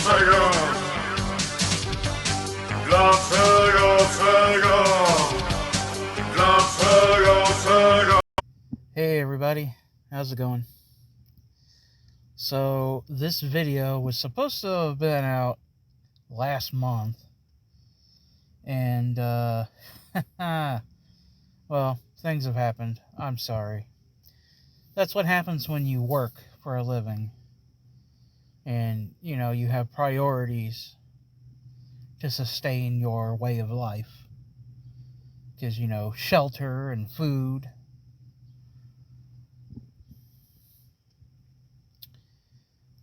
Hey everybody, how's it going? So this video was supposed to have been out last month, and well, things have happened. I'm sorry. That's what happens when you work for a living and you have priorities to sustain your way of life, because shelter and food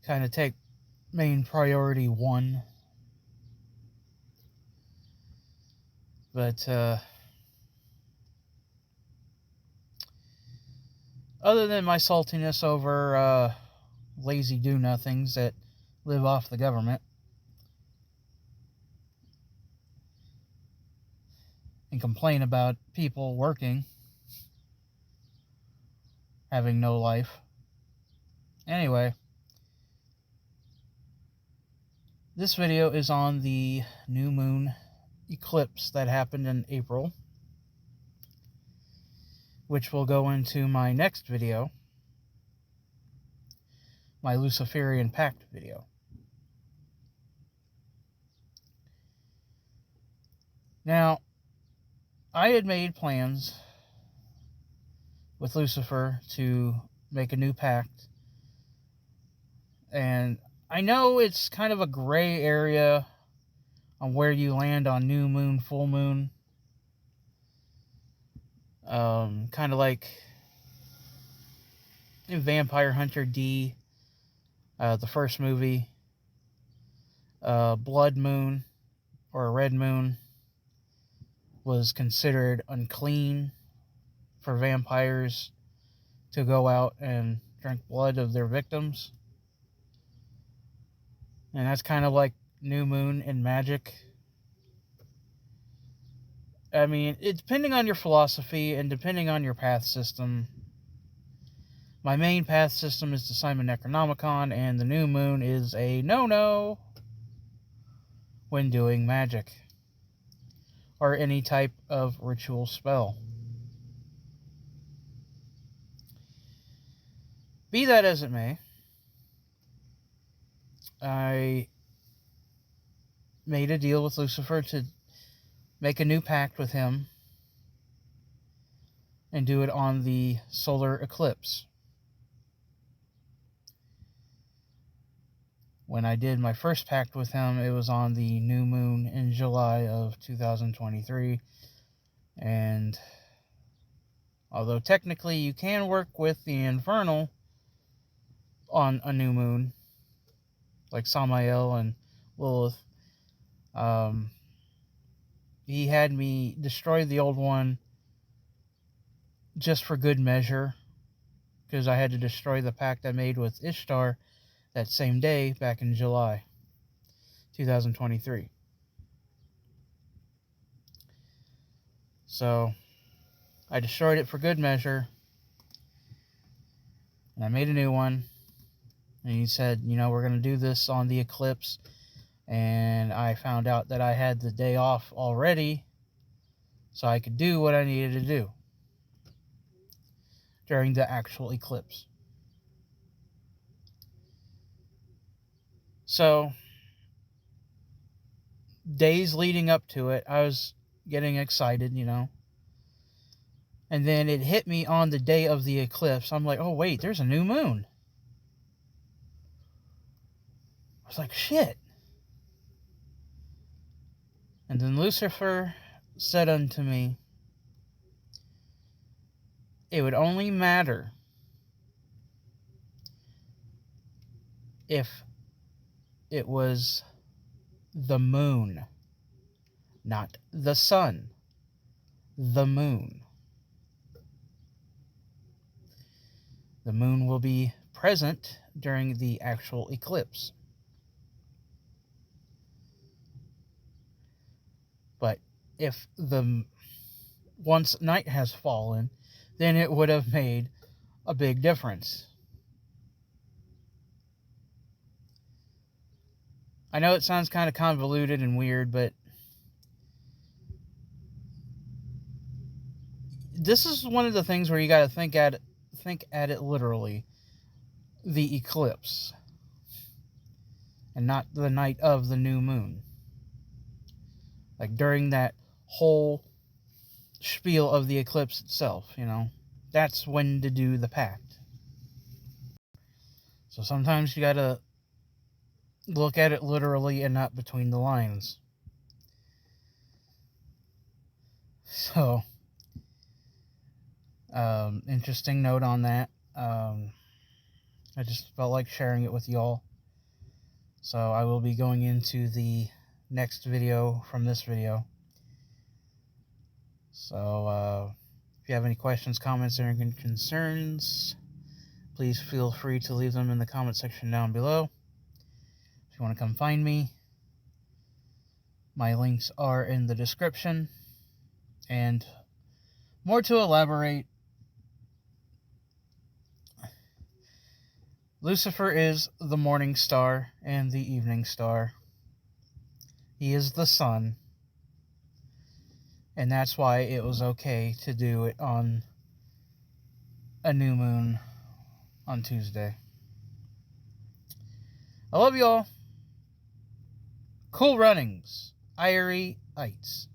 kind of take main priority one. But other than my saltiness over lazy do-nothings that live off the government and complain about people working, having no life. Anyway, this video is on the new moon eclipse that happened in April, which will go into my next video, my Luciferian Pact video. Now, I had made plans with Lucifer to make a new pact, and I know it's kind of a gray area on where you land on new moon, full moon. Kind of like in Vampire Hunter D, the first movie, blood moon or a red moon was considered unclean for vampires to go out and drink blood of their victims. And that's kind of like new moon in magic. I mean, it's depending on your philosophy and depending on your path system. My main path system is the Simon Necronomicon, and the new moon is a no-no when doing magic or any type of ritual spell. Be that as it may, I made a deal with Lucifer to make a new pact with him and do it on the solar eclipse. When I did my first pact with him, it was on the new moon in July of 2023. And although technically you can work with the infernal on a new moon, like Samael and Lilith, he had me destroy the old one just for good measure, because I had to destroy the pact I made with Ishtar that same day back in July 2023. So I destroyed it for good measure, and I made a new one. And he said, we're going to do this on the eclipse. And I found out that I had the day off already, so I could do what I needed to do during the actual eclipse. So, days leading up to it, I was getting excited, And then it hit me on the day of the eclipse. I'm like, oh wait, there's a new moon. I was like, shit. And then Lucifer said unto me, it would only matter if it was the moon, not the sun, the moon. The moon will be present during the actual eclipse. But if once night has fallen, then it would have made a big difference. I know it sounds kind of convoluted and weird, but this is one of the things where you got to think at it literally. The eclipse, and not the night of the new moon. Like during that whole spiel of the eclipse itself, you know, that's when to do the pact. So sometimes you gotta look at it literally and not between the lines. So, interesting note on that. I just felt like sharing it with y'all. So I will be going into the next video from this video. So if you have any questions, comments, or concerns, please feel free to leave them in the comment section down below. If you want to come find me, my links are in the description. And more to elaborate, Lucifer is the morning star and the evening star. He is the sun. And that's why it was okay to do it on a new moon on Tuesday. I love y'all. Cool runnings. Irie Ites.